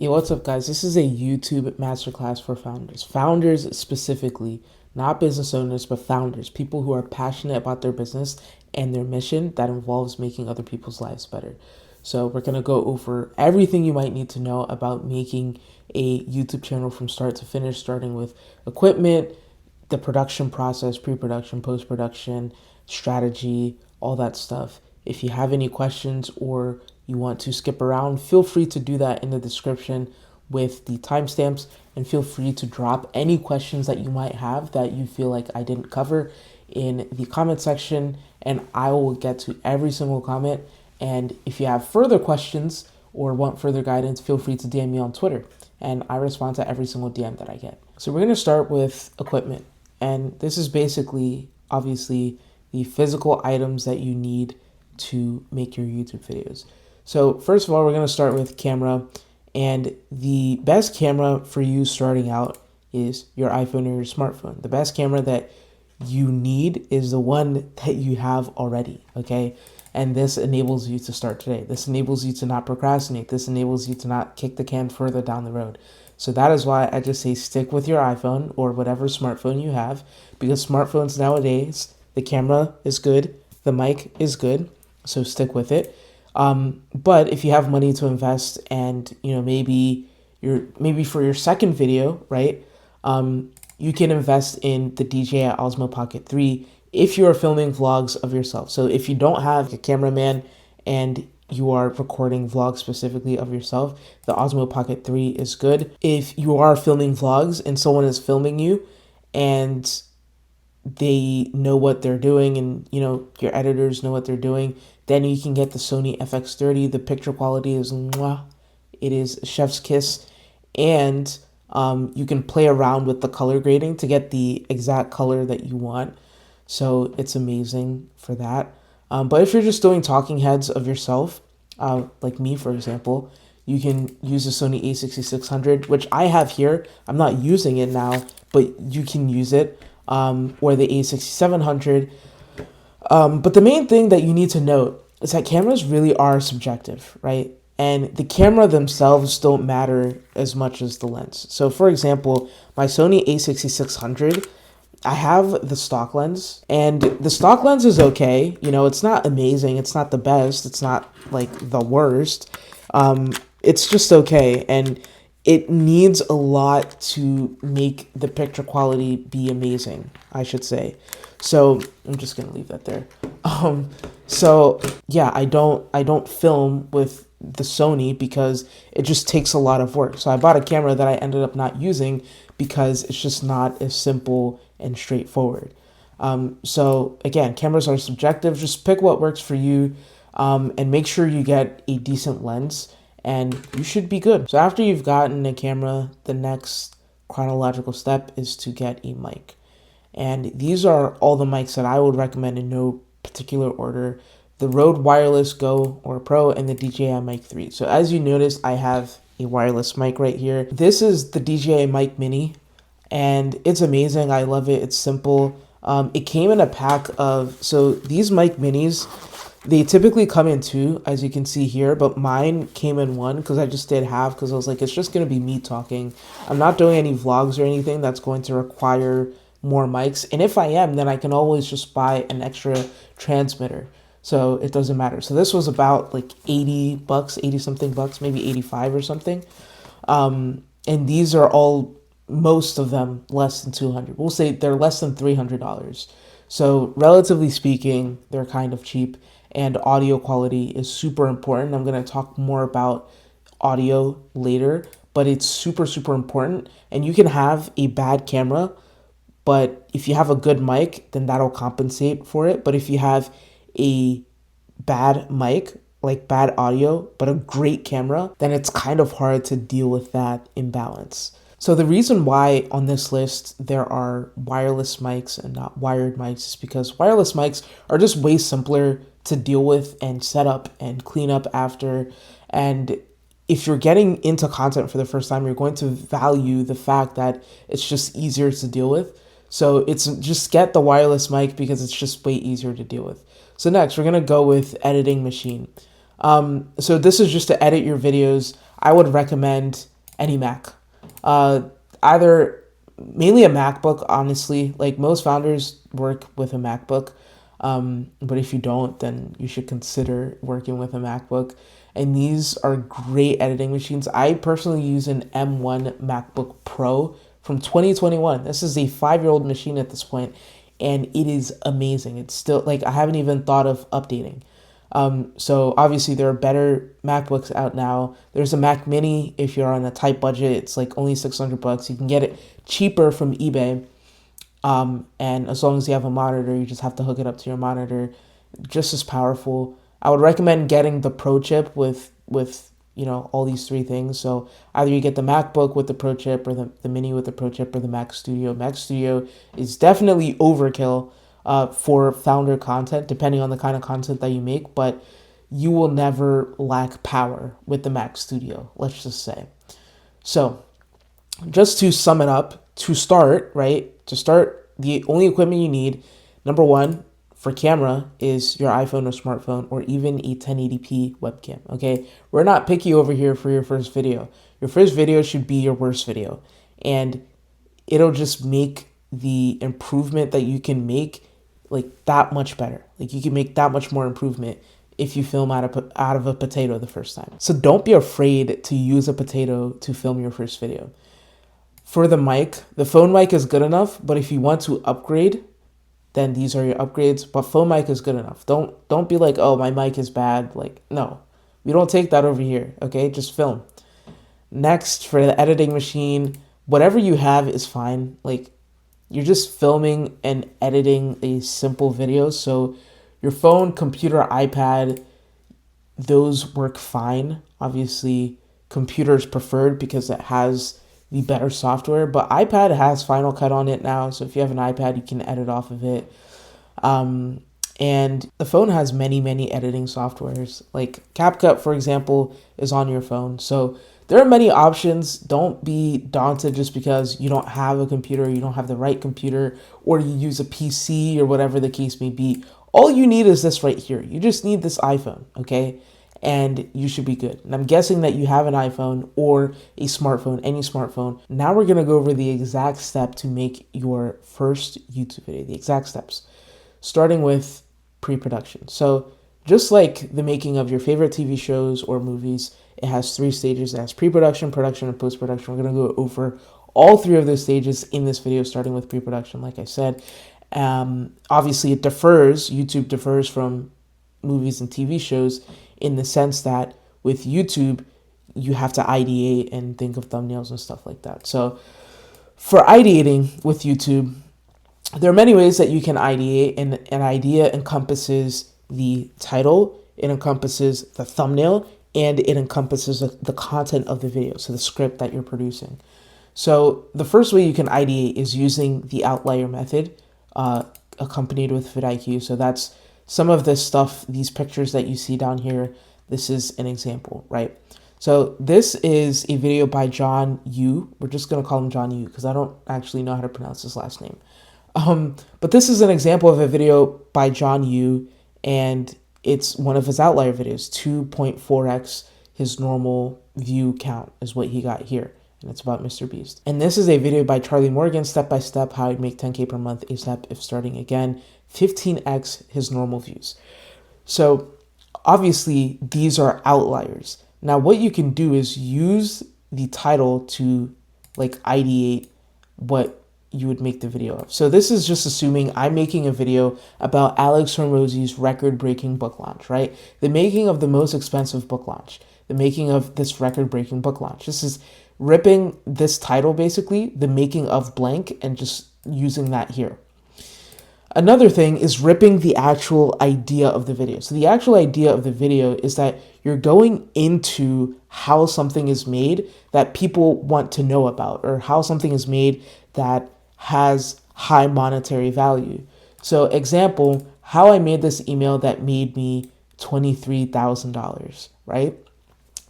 Yo, what's up, guys? This is a YouTube masterclass for founders. Founders specifically, not business owners, but founders, people who are passionate about their business and their mission that involves making other people's lives better. So, we're going to go over everything you might need to know about making a YouTube channel from start to finish, starting with equipment, the production process, pre production, post production, strategy, all that stuff. If you have any questions or you want to skip around, feel free to do that in the description with the timestamps, and feel free to drop any questions that you might have that you feel like I didn't cover in the comment section, and I will get to every single comment. And if you have further questions or want further guidance, feel free to DM me on Twitter, and I respond to every single DM that I get. So we're going to start with equipment, and this is basically, obviously, the physical items that you need to make your YouTube videos. So first of all, we're going to start with camera, and the best camera for you starting out is your iPhone or your smartphone. The best camera that you need is the one that you have already, okay? And this enables you to start today. This enables you to not procrastinate. This enables you to not kick the can further down the road. So that is why I just say stick with your iPhone or whatever smartphone you have, because smartphones nowadays, the camera is good, the mic is good, so stick with it. But if you have money to invest, and maybe for your second video, right? You can invest in the DJI Osmo Pocket 3 if you are filming vlogs of yourself. So if you don't have a cameraman and you are recording vlogs specifically of yourself, the Osmo Pocket 3 is good. If you are filming vlogs and someone is filming you and they know what they're doing, and your editors know what they're doing, then you can get the Sony FX30. The picture quality is mwah. It is chef's kiss, and you can play around with the color grading to get the exact color that you want. So it's amazing for that. But if you're just doing talking heads of yourself, like me, for example, you can use the Sony a6600, which I have here. I'm not using it now, but you can use it, or the a6700. But the main thing that you need to note is that cameras really are subjective, right? And the camera themselves don't matter as much as the lens. So for example, my Sony a6600, I have the stock lens, and the stock lens is okay. It's not amazing. It's not the best. It's not like the worst. It's just okay. And it needs a lot to make the picture quality be amazing, I should say. So I'm just gonna leave that there. So yeah, I don't film with the Sony because it just takes a lot of work. So I bought a camera that I ended up not using because it's just not as simple and straightforward. So again, cameras are subjective. Just pick what works for you, and make sure you get a decent lens, and you should be good. So after you've gotten a camera, the next chronological step is to get a mic. And these are all the mics that I would recommend in no particular order: the Rode Wireless Go or Pro, and the DJI Mic 3. So as you notice, I have a wireless mic right here. This is the DJI Mic Mini, and it's amazing. I love it. It's simple. It came in a pack of, so these mic minis, they typically come in two, as you can see here, but mine came in one because I just did half, because I was like, it's just going to be me talking. I'm not doing any vlogs or anything that's going to require more mics. And if I am, then I can always just buy an extra transmitter. So it doesn't matter. So this was about like 80 bucks, 80 something bucks, maybe 85 or something. And these are all, most of them, less than 200. We'll say they're less than $300. So relatively speaking, they're kind of cheap, and audio quality is super important. I'm going to talk more about audio later, but it's super, super important. And you can have a bad camera, but if you have a good mic, then that'll compensate for it. But if you have a bad mic, like bad audio, but a great camera, then it's kind of hard to deal with that imbalance. So the reason why on this list there are wireless mics and not wired mics is because wireless mics are just way simpler to deal with and set up and clean up after. And if you're getting into content for the first time, you're going to value the fact that it's just easier to deal with. So it's just get the wireless mic because it's just way easier to deal with. So next, we're going to go with editing machine. So this is just to edit your videos. I would recommend any Mac. Uh, Either mainly a MacBook, honestly. Like most founders work with a MacBook. But if you don't, then you should consider working with a MacBook. And these are great editing machines. I personally use an M1 MacBook Pro from 2021. This is a 5-year-old machine at this point, and it is amazing. It's still like I haven't even thought of updating. So obviously there are better MacBooks out now. There's a Mac Mini if you're on a tight budget. It's like only $600. You can get it cheaper from eBay. And as long as you have a monitor, you just have to hook it up to your monitor. Just as powerful. I would recommend getting the Pro chip with all these three things. So either you get the MacBook with the Pro chip, or the Mini with the Pro chip, or the Mac Studio. Mac Studio is definitely overkill for founder content, depending on the kind of content that you make, but you will never lack power with the Mac Studio, let's just say. So just to sum it up, to start, the only equipment you need, number one, for camera is your iPhone or smartphone, or even a 1080p webcam, okay? We're not picky over here for your first video. Your first video should be your worst video, and it'll just make the improvement that you can make like that much better. Like you can make that much more improvement if you film out of a potato the first time. So don't be afraid to use a potato to film your first video. For the mic, the phone mic is good enough, but if you want to upgrade, then these are your upgrades. But phone mic is good enough. Don't be like, oh, my mic is bad. Like, no, we don't take that over here. Okay, just film. Next, for the editing machine, whatever you have is fine. Like, you're just filming and editing a simple video. So your phone, computer, iPad, those work fine. Obviously, computer is preferred because it has the better software, but iPad has Final Cut on it now. So if you have an iPad, you can edit off of it. And the phone has many, many editing softwares. Like CapCut, for example, is on your phone. So there are many options. Don't be daunted just because you don't have a computer, you don't have the right computer, or you use a PC or whatever the case may be. All you need is this right here. You just need this iPhone, okay? And you should be good. And I'm guessing that you have an iPhone or a smartphone, any smartphone. Now we're gonna go over the exact step to make your first YouTube video, the exact steps, starting with pre-production. So just like the making of your favorite TV shows or movies, it has 3 stages. It has pre-production, production, and post-production. We're gonna go over all 3 of those stages in this video, starting with pre-production, like I said. Obviously it differs, YouTube differs from movies and TV shows in the sense that with YouTube, you have to ideate and think of thumbnails and stuff like that. So for ideating with YouTube, there are many ways that you can ideate, and an idea encompasses the title, it encompasses the thumbnail, and it encompasses the content of the video, so the script that you're producing. So the first way you can ideate is using the outlier method, accompanied with vidIQ. So that's some of this stuff, these pictures that you see down here. This is an example, right? So this is a video by John Yu. We're just going to call him John Yu because I don't actually know how to pronounce his last name. But this is an example of a video by John Yu, and it's one of his outlier videos, 2.4x his normal view count is what he got here. And it's about Mr. Beast. And this is a video by Charlie Morgan, step-by-step how I'd make 10K per month ASAP if starting again, 15x his normal views. So obviously these are outliers. Now what you can do is use the title to like ideate what you would make the video of. So this is just assuming I'm making a video about Alex Hormozi's record-breaking book launch, right? The making of the most expensive book launch, the making of this record-breaking book launch. This is ripping this title, basically, the making of blank, and just using that here. Another thing is ripping the actual idea of the video. So the actual idea of the video is that you're going into how something is made that people want to know about, or how something is made that has high monetary value. So example, how I made this email that made me $23,000, right?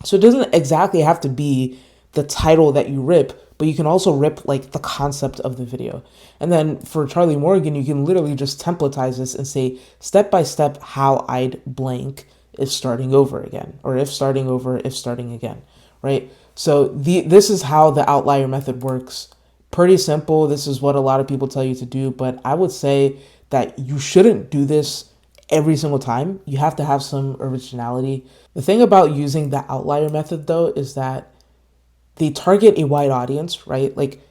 So it doesn't exactly have to be the title that you rip, but you can also rip like the concept of the video. And then for Charlie Morgan, you can literally just templatize this and say step by step how I'd blank if starting over again, or if starting over, if starting again, right? So this is how the outlier method works. Pretty simple. This is what a lot of people tell you to do, but I would say that you shouldn't do this every single time. You have to have some originality. The thing about using the outlier method though is that they target a wide audience, right? Like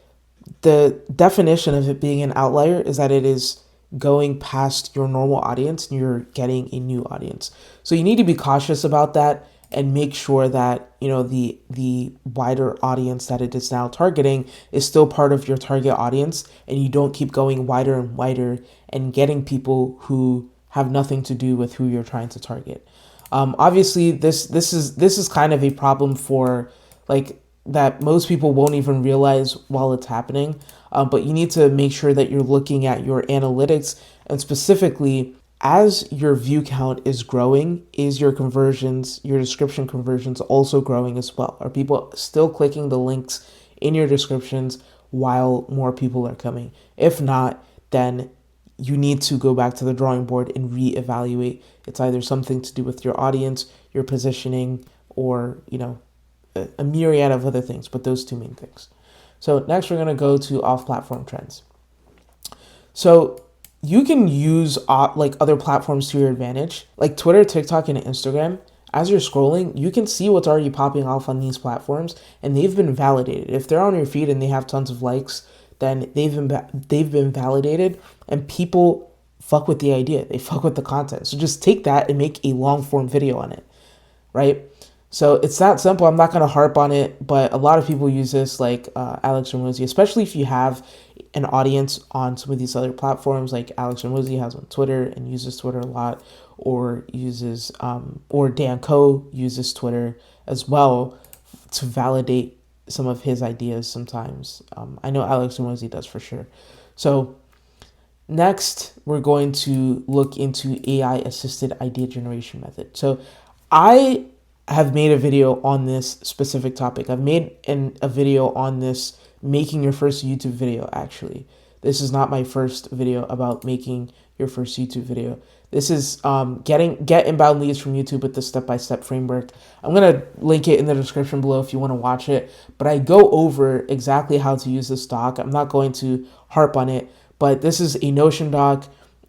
the definition of it being an outlier is that it is going past your normal audience and you're getting a new audience. So you need to be cautious about that and make sure that, you know, the wider audience that it is now targeting is still part of your target audience, and you don't keep going wider and wider and getting people who have nothing to do with who you're trying to target. Obviously, this is kind of a problem for like that most people won't even realize while it's happening. But you need to make sure that you're looking at your analytics, and specifically as your view count is growing, is your conversions, your description conversions also growing as well? Are people still clicking the links in your descriptions while more people are coming? If not, then you need to go back to the drawing board and reevaluate. It's either something to do with your audience, your positioning, or, you know, a myriad of other things, but those two main things. So next we're going to go to off-platform trends. So you can use like other platforms to your advantage, like Twitter, TikTok, and Instagram. As you're scrolling, you can see what's already popping off on these platforms, and they've been validated. If they're on your feed and they have tons of likes, then they've been validated, and people fuck with the idea. They fuck with the content. So just take that and make a long form video on it, right? So it's that simple. I'm not going to harp on it, but a lot of people use this, like Alex Ramosi, especially if you have an audience on some of these other platforms, like Alex Ramosi has on Twitter and uses Twitter a lot, or uses, or Dan Coe uses Twitter as well to validate some of his ideas sometimes. I know Alex Ramosi does for sure. So next, we're going to look into AI-assisted idea generation method. So I have made a video on this specific topic. I've made a video on this, making your first YouTube video, actually. This is not my first video about making your first YouTube video. This is get inbound leads from YouTube with the step-by-step framework. I'm going to link it in the description below if you want to watch it. But I go over exactly how to use this doc. I'm not going to harp on it, but this is a Notion doc.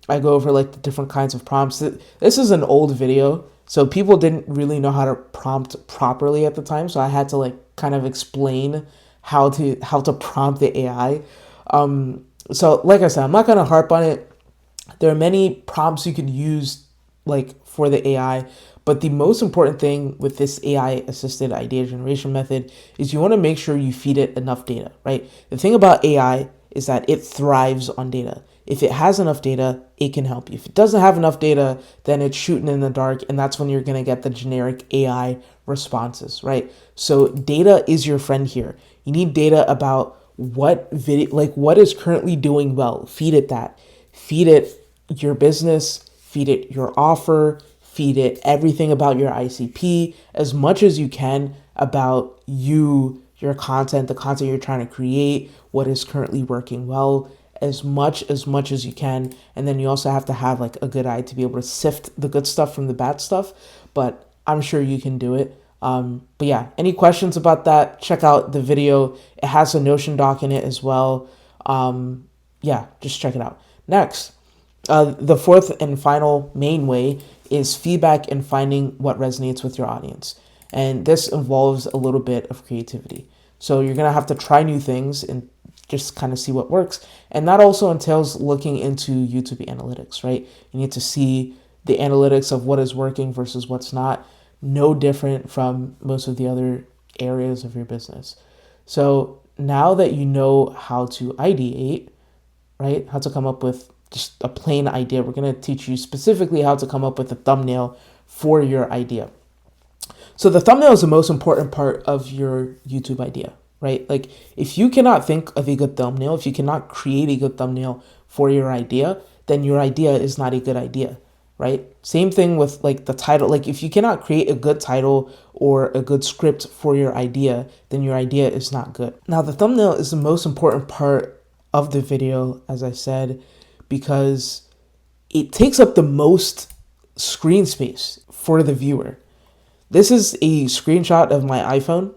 I go over like the different kinds of prompts. This is an old video, so people didn't really know how to prompt properly at the time. So I had to like kind of explain how to prompt the AI. So like I said, I'm not going to harp on it. There are many prompts you could use like for the AI, but the most important thing with this AI assisted idea generation method is you want to make sure you feed it enough data, right? The thing about AI is that it thrives on data. If it has enough data, it can help you. If it doesn't have enough data, then it's shooting in the dark, and that's when you're going to get the generic AI responses, right? So data is your friend here. You need data about what video, like what is currently doing well. Feed it that. Feed it your business, feed it your offer, feed it everything about your ICP, as much as you can about you, your content, the content you're trying to create, what is currently working well, as much as you can. And then you also have to have like a good eye to be able to sift the good stuff from the bad stuff, but I'm sure you can do it. But yeah, any questions about that, check out the video. It has a Notion doc in it as well. Yeah, just check it out. Next, the fourth and final main way is feedback and finding what resonates with your audience. And this involves a little bit of creativity. So you're going to have to try new things and just kind of see what works. And that also entails looking into YouTube analytics, right? You need to see the analytics of what is working versus what's not. No different from most of the other areas of your business. So now that you know how to ideate, right? How to come up with just a plain idea. We're going to teach you specifically how to come up with a thumbnail for your idea. So the thumbnail is the most important part of your YouTube idea, right? Like if you cannot think of a good thumbnail, if you cannot create a good thumbnail for your idea, then your idea is not a good idea, right? Same thing with like the title. Like if you cannot create a good title or a good script for your idea, then your idea is not good. Now the thumbnail is the most important part of the video, as I said, because it takes up the most screen space for the viewer. This is a screenshot of my iPhone.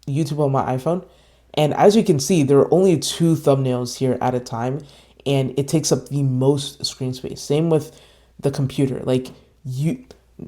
YouTube on my iPhone. And as you can see, there are only 2 thumbnails here at a time, and it takes up the most screen space. Same with the computer. Like,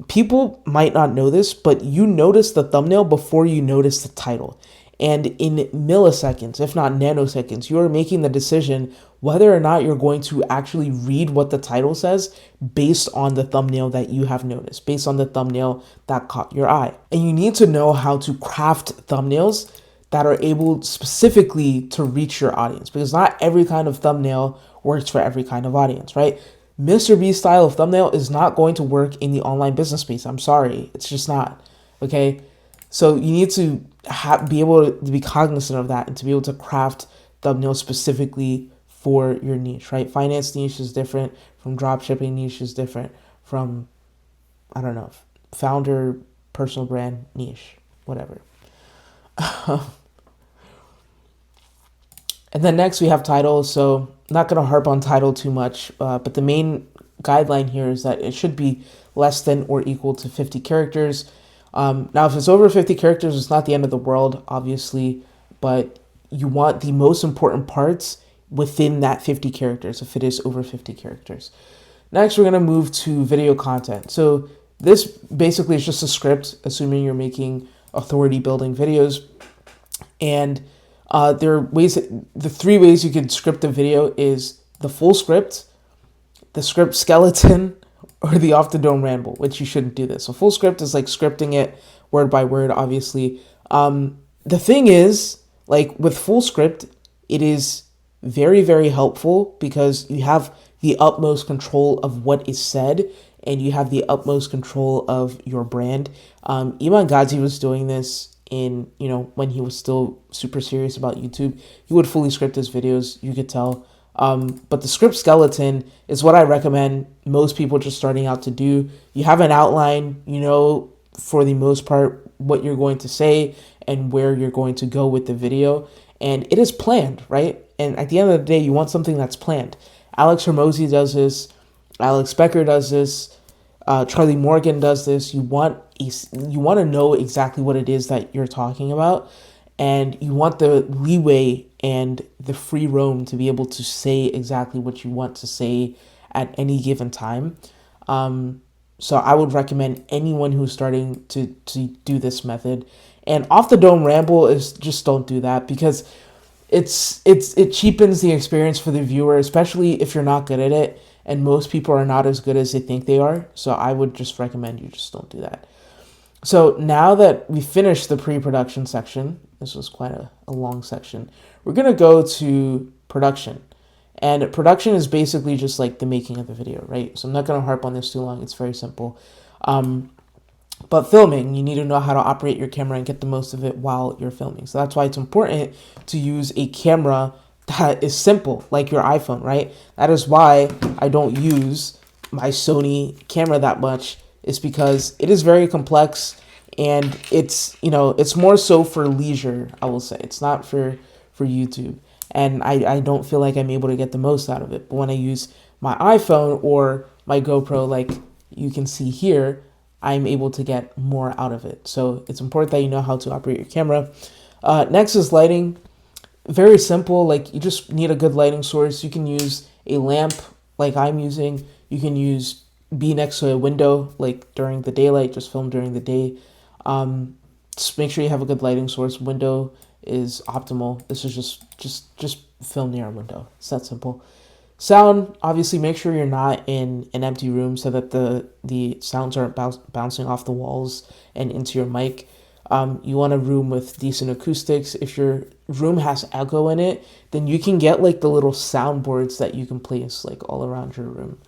people might not know this, but you notice the thumbnail before you notice the title. And in milliseconds, if not nanoseconds, you are making the decision whether or not you're going to actually read what the title says based on the thumbnail that you have noticed, based on the thumbnail that caught your eye. And you need to know how to craft thumbnails that are able specifically to reach your audience, because not every kind of thumbnail works for every kind of audience, right? Mr. Beast style of thumbnail is not going to work in the online business space. I'm sorry, it's just not, okay? So you need to be able to be cognizant of that and to be able to craft thumbnails specifically for your niche, right? Finance niche is different from dropshipping niche is different from, I don't know, founder, personal brand niche, whatever. And then next we have title. So I'm not going to harp on title too much, but the main guideline here is that it should be less than or equal to 50 characters. Now, if it's over 50 characters, it's not the end of the world, obviously, but you want the most important parts within that 50 characters if it is over 50 characters. Next, we're going to move to video content. So this basically is just a script, assuming you're making authority building videos. And there are ways the 3 ways you can script a video is the full script, the script skeleton, or the off the dome ramble, which you shouldn't do this. So full script is like scripting it word by word, obviously. The thing is, like with full script, it is very, very helpful because you have the utmost control of what is said and you have the utmost control of your brand. Iman Ghazi was doing this in, when he was still super serious about YouTube. He would fully script his videos, you could tell. But the script skeleton is what I recommend most people just starting out to do. You have an outline, for the most part, what you're going to say and where you're going to go with the video. And it is planned, right? And at the end of the day, you want something that's planned. Alex Hormozi does this. Alex Becker does this. Charlie Morgan does this. You want to know exactly what it is that you're talking about. And you want the leeway and the free roam to be able to say exactly what you want to say at any given time. So I would recommend anyone who's starting to do this method. And off the dome ramble is just don't do that, because it cheapens the experience for the viewer, especially if you're not good at it. And most people are not as good as they think they are. So I would just recommend you just don't do that. So now that we finished the pre-production section, this was quite a long section, we're going to go to production. And production is basically just like the making of the video, right? So I'm not going to harp on this too long. It's very simple. But filming, you need to know how to operate your camera and get the most of it while you're filming. So that's why it's important to use a camera that is simple, like your iPhone, right? That is why I don't use my Sony camera that much. It's because it is very complex, and it's more so for leisure, I will say. It's not for YouTube. And I don't feel like I'm able to get the most out of it. But when I use my iPhone or my GoPro, like you can see here, I'm able to get more out of it. So it's important that you know how to operate your camera. Next is lighting. Very simple. Like, you just need a good lighting source. You can use a lamp like I'm using. You can be next to a window, like during the daylight, just film during the day. Just make sure you have a good lighting source. Window is optimal. This is just film near a window. It's that simple. Sound, obviously make sure you're not in an empty room so that the sounds aren't bouncing off the walls and into your mic. You want a room with decent acoustics. If your room has echo in it, then you can get like the little soundboards that you can place like all around your room.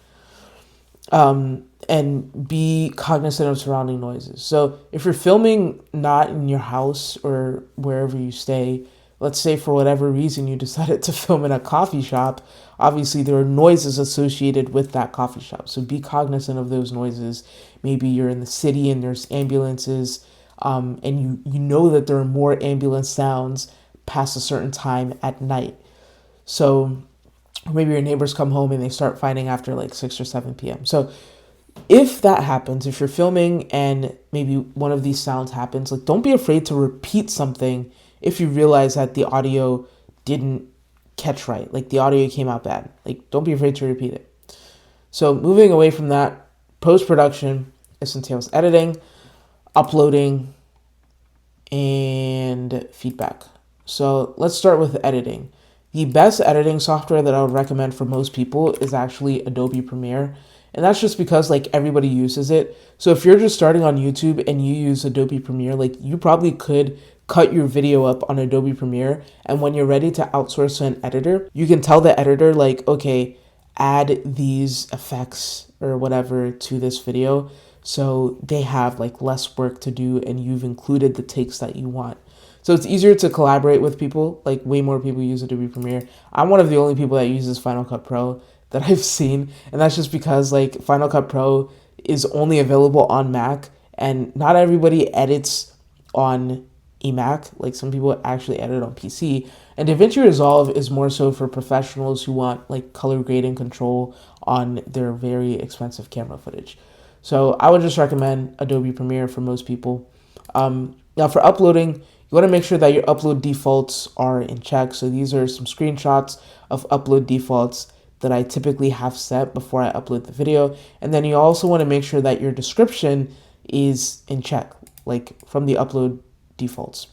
And be cognizant of surrounding noises. So if you're filming not in your house or wherever you stay, let's say for whatever reason you decided to film in a coffee shop, obviously there are noises associated with that coffee shop. So be cognizant of those noises. Maybe you're in the city and there's ambulances, and you know that there are more ambulance sounds past a certain time at night. So maybe your neighbors come home and they start fighting after like 6 or 7 p.m. So if that happens, if you're filming and maybe one of these sounds happens, like don't be afraid to repeat something if you realize that the audio didn't catch right, like the audio came out bad. Like, don't be afraid to repeat it. So moving away from that, post-production, this entails editing, uploading, and feedback. So let's start with editing. The best editing software that I would recommend for most people is actually Adobe Premiere. And that's just because like everybody uses it. So if you're just starting on YouTube and you use Adobe Premiere, like you probably could cut your video up on Adobe Premiere. And when you're ready to outsource to an editor, you can tell the editor like, okay, add these effects or whatever to this video. So they have like less work to do and you've included the takes that you want. So it's easier to collaborate with people, like way more people use Adobe Premiere. I'm one of the only people that uses Final Cut Pro that I've seen. And that's just because like Final Cut Pro is only available on Mac and not everybody edits on a Mac. Like some people actually edit on PC. And DaVinci Resolve is more so for professionals who want like color grading control on their very expensive camera footage. So I would just recommend Adobe Premiere for most people. Now for uploading, you want to make sure that your upload defaults are in check. So these are some screenshots of upload defaults that I typically have set before I upload the video. And then you also want to make sure that your description is in check, like from the upload defaults.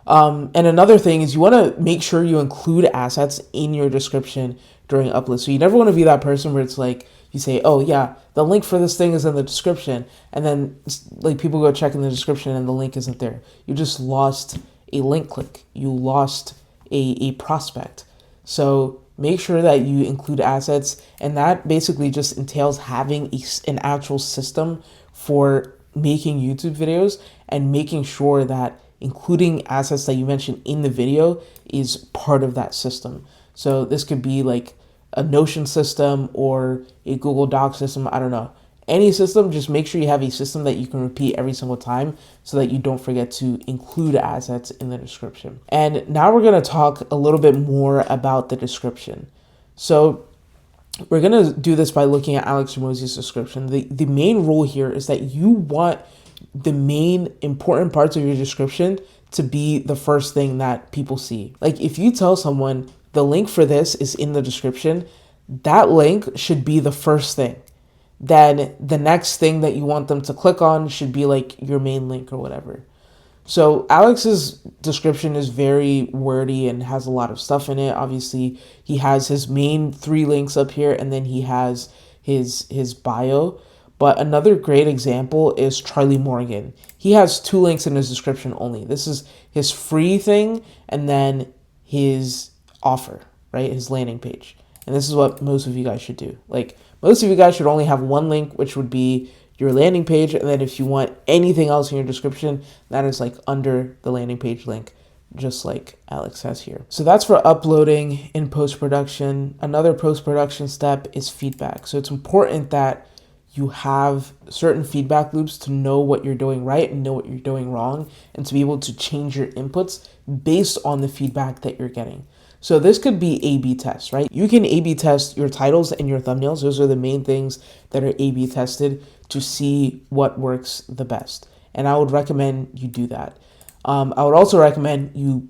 And another thing is you want to make sure you include assets in your description during upload. So you never want to be that person where it's like, you say, oh yeah, the link for this thing is in the description. And then like people go check in the description and the link isn't there. You just lost a link click. You lost a prospect. So make sure that you include assets. And that basically just entails having an actual system for making YouTube videos and making sure that including assets that you mentioned in the video is part of that system. So this could be like a Notion system or a Google Doc system. I don't know. Any system, just make sure you have a system that you can repeat every single time so that you don't forget to include assets in the description. And now we're going to talk a little bit more about the description. So we're going to do this by looking at Alex Hormozi's description. The main rule here is that you want the main important parts of your description to be the first thing that people see. Like if you tell someone the link for this is in the description, that link should be the first thing. Then the next thing that you want them to click on should be like your main link or whatever. So Alex's description is very wordy and has a lot of stuff in it. Obviously, he has his main 3 links up here and then he has his bio. But another great example is Charlie Morgan. He has 2 links in his description only. This is his free thing and then his offer, right? His landing page. And this is what most of you guys should do. Like most of you guys should only have 1 link, which would be your landing page. And then if you want anything else in your description, that is like under the landing page link, just like Alex has here. So that's for uploading in post-production. Another post-production step is feedback. So it's important that you have certain feedback loops to know what you're doing right and know what you're doing wrong and to be able to change your inputs based on the feedback that you're getting. So this could be A/B tests, right? You can A/B test your titles and your thumbnails. Those are the main things that are A/B tested to see what works the best. And I would recommend you do that. I would also recommend you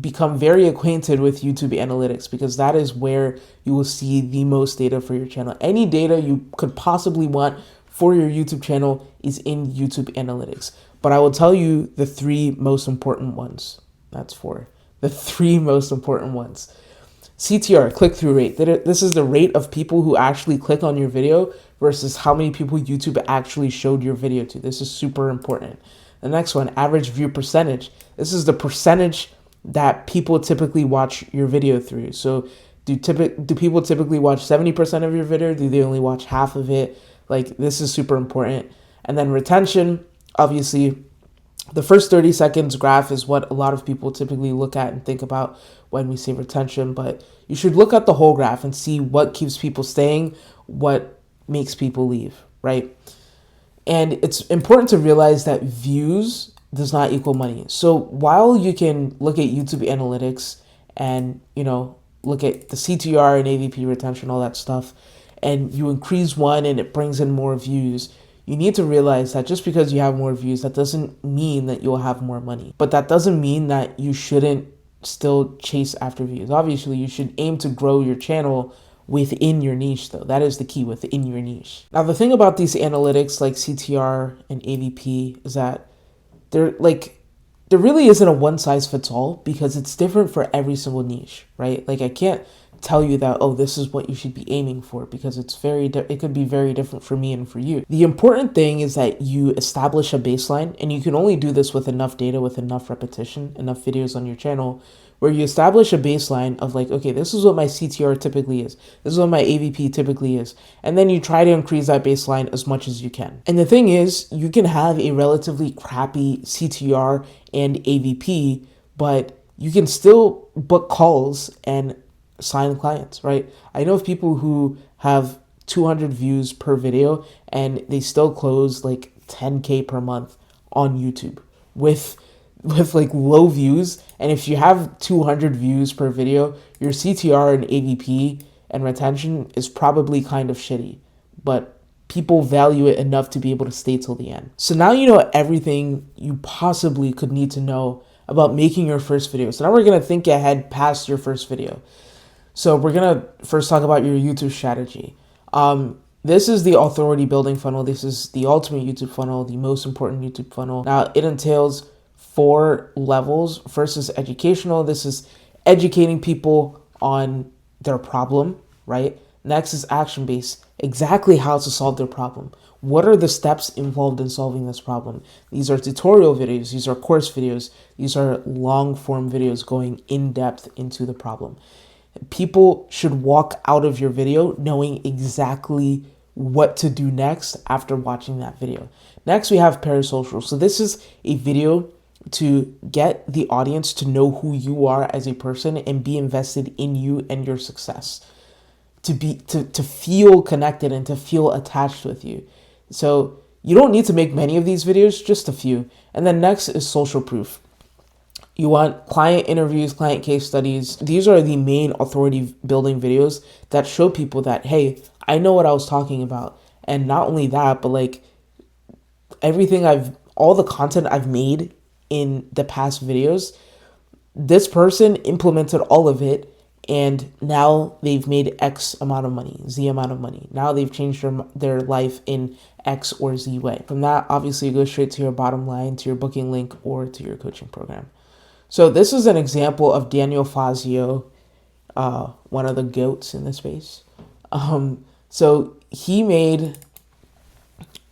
become very acquainted with YouTube Analytics because that is where you will see the most data for your channel. Any data you could possibly want for your YouTube channel is in YouTube Analytics. But I will tell you the 3 most important ones. That's 4. The 3 most important ones. CTR, click-through rate. This is the rate of people who actually click on your video versus how many people YouTube actually showed your video to. This is super important. The next one, average view percentage. This is the percentage that people typically watch your video through. So do people typically watch 70% of your video? Do they only watch half of it? Like this is super important. And then retention, obviously, the first 30 seconds graph is what a lot of people typically look at and think about when we say retention, but you should look at the whole graph and see what keeps people staying, what makes people leave, right? And it's important to realize that views does not equal money. So while you can look at YouTube Analytics and, look at the CTR and AVP retention, all that stuff, and you increase one and it brings in more views, you need to realize that just because you have more views, that doesn't mean that you'll have more money. But that doesn't mean that you shouldn't still chase after views. Obviously, you should aim to grow your channel within your niche, though. That is the key, within your niche. Now, the thing about these analytics like CTR and AVP is that there really isn't a one size fits all, because it's different for every single niche, right? Like, I can't tell you that, oh, this is what you should be aiming for, because it could be very different for me and for you. The important thing is that you establish a baseline, and you can only do this with enough data, with enough repetition, enough videos on your channel, where you establish a baseline of like, okay, this is what my CTR typically is. This is what my AVP typically is. And then you try to increase that baseline as much as you can. And the thing is, you can have a relatively crappy CTR and AVP, but you can still book calls and sign clients, right? I know of people who have 200 views per video and they still close like 10K per month on YouTube with like low views. And if you have 200 views per video, your CTR and AVP and retention is probably kind of shitty, but people value it enough to be able to stay till the end. So now you know everything you possibly could need to know about making your first video. So now we're going to think ahead past your first video. So we're going to first talk about your YouTube strategy. This is the authority building funnel. This is the ultimate YouTube funnel, the most important YouTube funnel. Now, it entails 4 levels. First is educational. This is educating people on their problem, right? Next is action-based, exactly how to solve their problem. What are the steps involved in solving this problem? These are tutorial videos. These are course videos. These are long-form videos going in depth into the problem. People should walk out of your video knowing exactly what to do next after watching that video. Next, we have parasocial. So this is a video to get the audience to know who you are as a person and be invested in you and your success, to feel connected and to feel attached with you. So you don't need to make many of these videos, just a few. And then next is social proof. You want client interviews, client case studies. These are the main authority building videos that show people that, hey, I know what I was talking about. And not only that, but like all the content I've made in the past videos, this person implemented all of it, and now they've made X amount of money, Z amount of money. Now they've changed their life in X or Z way. From that, obviously, you go straight to your bottom line, to your booking link, or to your coaching program. So this is an example of Daniel Fazio, one of the GOATs in this space. So he made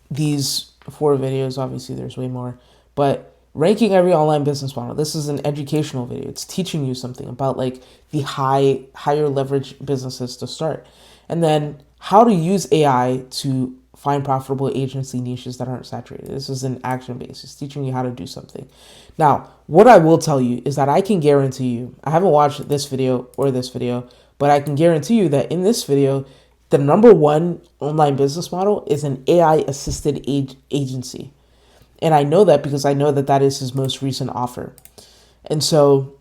these 4 videos. Obviously, there's way more, but ranking every online business model. This is an educational video. It's teaching you something about like the higher leverage businesses to start. And then how to use AI to find profitable agency niches that aren't saturated. This is an action base. It's teaching you how to do something. Now, what I will tell you is that I can guarantee you, I haven't watched this video or this video, but I can guarantee you that in this video, the number 1 online business model is an AI assisted agency. And I know that because I know that that is his most recent offer. And so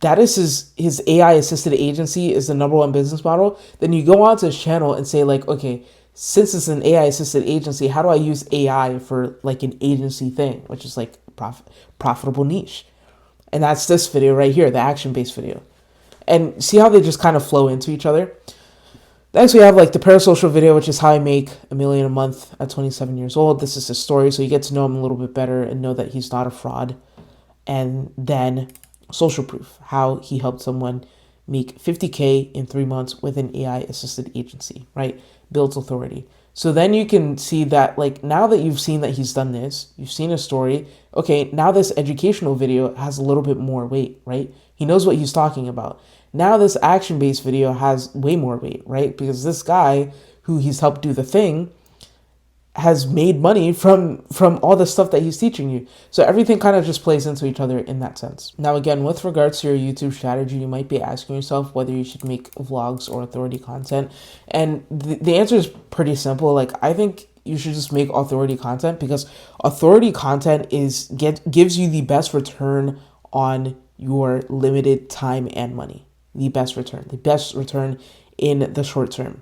that is his AI assisted agency is the number 1 business model. Then you go onto his channel and say like, okay, since it's an AI assisted agency, how do I use AI for like an agency thing, which is like profitable niche? And that's this video right here, the action-based video. And see how they just kind of flow into each other? Next, we have like the parasocial video, which is how I make $1 million a month at 27 years old. This is his story, so you get to know him a little bit better and know that he's not a fraud. And then social proof, how he helped someone make 50K in 3 months with an AI assisted agency, right? Builds authority. So then you can see that like now that you've seen that he's done this, you've seen a story, okay, now this educational video has a little bit more weight, right? He knows what he's talking about. Now this action-based video has way more weight, right? Because this guy who he's helped do the thing has made money from all the stuff that he's teaching you. So everything kind of just plays into each other in that sense. Now, again, with regards to your YouTube strategy, you might be asking yourself whether you should make vlogs or authority content. And the answer is pretty simple. Like, I think you should just make authority content because authority content gives you the best return on your limited time and money. The best return in the short term.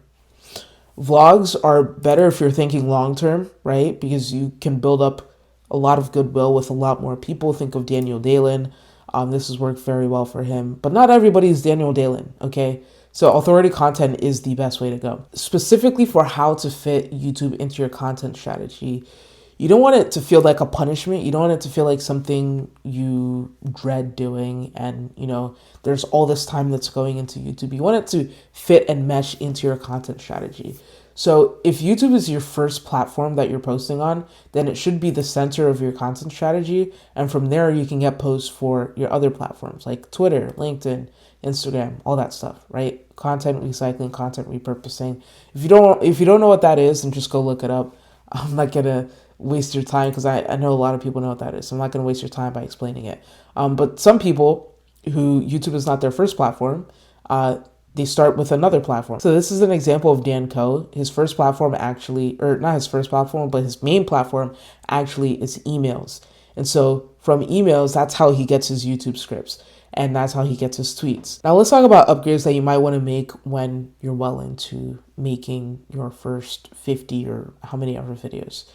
Vlogs are better if you're thinking long term, right? Because you can build up a lot of goodwill with a lot more people. Think of Daniel Dalen. This has worked very well for him, but not everybody's Daniel Dalen, okay? So authority content is the best way to go. Specifically for how to fit YouTube into your content strategy, you don't want it to feel like a punishment. You don't want it to feel like something you dread doing and, there's all this time that's going into YouTube. You want it to fit and mesh into your content strategy. So if YouTube is your first platform that you're posting on, then it should be the center of your content strategy. And from there, you can get posts for your other platforms like Twitter, LinkedIn, Instagram, all that stuff, right? Content recycling, content repurposing. If you don't know what that is, then just go look it up. I'm not gonna waste your time because I know a lot of people know what that is. So I'm not gonna waste your time by explaining it. But some people who YouTube is not their first platform, they start with another platform. So this is an example of Dan Koh. His first platform actually, or not his first platform, but his main platform actually is emails. And so from emails, that's how he gets his YouTube scripts. And that's how he gets his tweets. Now let's talk about upgrades that you might want to make when you're well into making your first 50 or how many ever videos.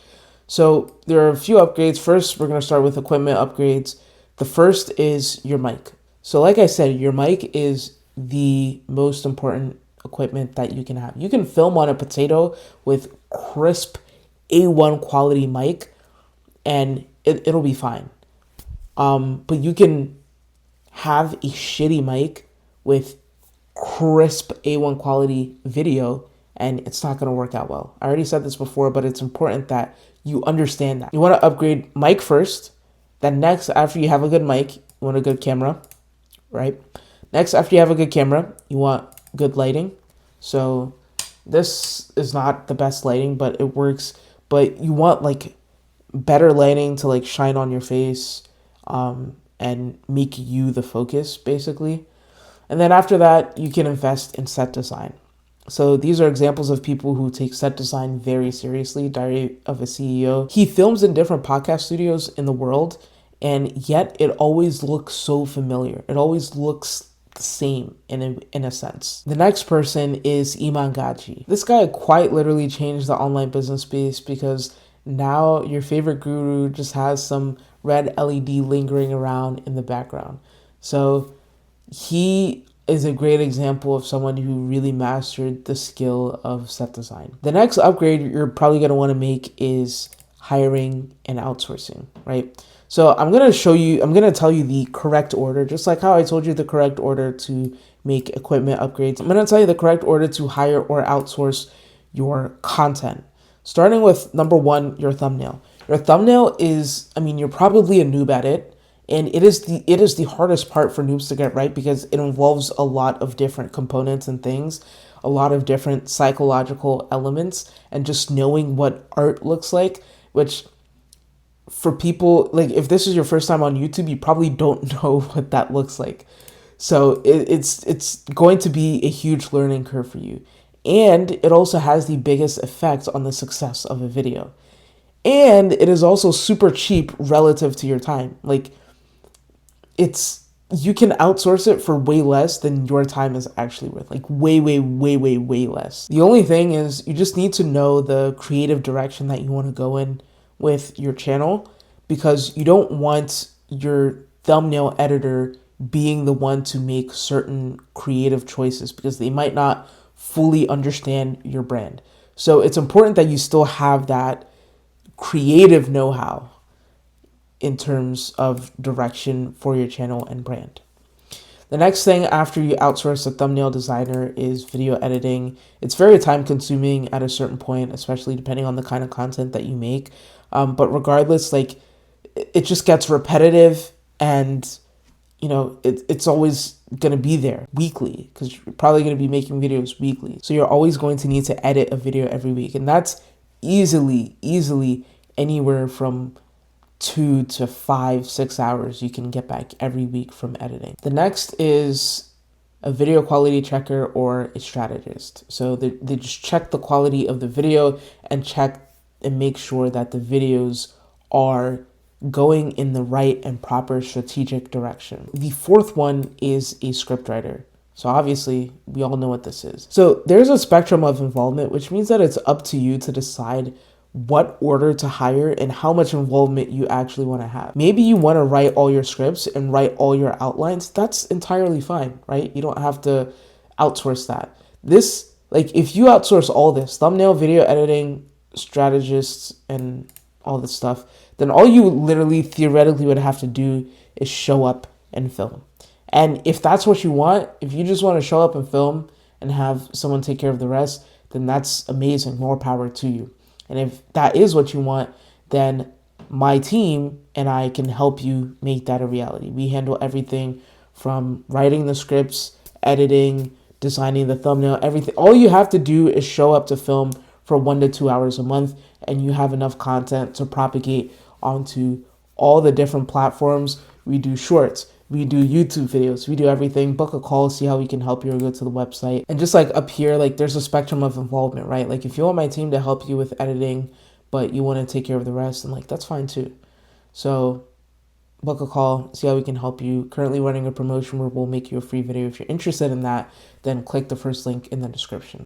So there are a few upgrades. First, we're going to start with equipment upgrades. The first is your mic. So like I said, your mic is the most important equipment that you can have. You can film on a potato with crisp A1 quality mic and it'll be fine. But you can have a shitty mic with crisp A1 quality video and it's not going to work out well. I already said this before, but it's important that you understand that. You want to upgrade mic first. Then next, after you have a good mic, you want a good camera, right? Next, after you have a good camera, you want good lighting. So this is not the best lighting, but it works. But you want like better lighting to like shine on your face and make you the focus, basically. And then after that, you can invest in set design. So these are examples of people who take set design very seriously. Diary of a CEO. He films in different podcast studios in the world, and yet it always looks so familiar. It always looks the same in a sense. The next person is Iman Gaji. This guy quite literally changed the online business space because now your favorite guru just has some red LED lingering around in the background. So he is a great example of someone who really mastered the skill of set design. The next upgrade you're probably going to want to make is hiring and outsourcing, right? So I'm going to tell you the correct order, just like how I told you the correct order to make equipment upgrades. I'm going to tell you the correct order to hire or outsource your content. Starting with number one, your thumbnail. Your thumbnail is, you're probably a noob at it. And it is the hardest part for noobs to get right because it involves a lot of different components and things, a lot of different psychological elements, and just knowing what art looks like, which for people, like if this is your first time on YouTube, you probably don't know what that looks like. So it's going to be a huge learning curve for you. And it also has the biggest effect on the success of a video. And it is also super cheap relative to your time. Like, you can outsource it for way less than your time is actually worth. Like way, way, way, way, way less. The only thing is you just need to know the creative direction that you want to go in with your channel, because you don't want your thumbnail editor being the one to make certain creative choices because they might not fully understand your brand. So it's important that you still have that creative know-how in terms of direction for your channel and brand. The next thing after you outsource a thumbnail designer is video editing. It's very time consuming at a certain point, especially depending on the kind of content that you make. But regardless, like it just gets repetitive and it's always going to be there weekly because you're probably going to be making videos weekly. So you're always going to need to edit a video every week. And that's easily anywhere from 2 to 5, 6 hours you can get back every week from editing. The next is a video quality checker or a strategist. So they just check the quality of the video and check and make sure that the videos are going in the right and proper strategic direction. The fourth one is a scriptwriter. So obviously, we all know what this is. So there's a spectrum of involvement, which means that it's up to you to decide what order to hire and how much involvement you actually want to have. Maybe you want to write all your scripts and write all your outlines. That's entirely fine, right? You don't have to outsource that. This, like, if you outsource all this, thumbnail, video editing, strategists, and all this stuff, then all you literally theoretically would have to do is show up and film. And if that's what you want, if you just want to show up and film and have someone take care of the rest, then that's amazing. More power to you. And if that is what you want, then my team and I can help you make that a reality. We handle everything from writing the scripts, editing, designing the thumbnail, everything. All you have to do is show up to film for 1 to 2 hours a month, and you have enough content to propagate onto all the different platforms. We do shorts, we do YouTube videos, we do everything. Book a call, see how we can help you, or go to the website. And just like up here, like there's a spectrum of involvement, right? Like if you want my team to help you with editing, but you want to take care of the rest, and like that's fine too. So book a call, see how we can help you. Currently running a promotion where we'll make you a free video. If you're interested in that, then click the first link in the description.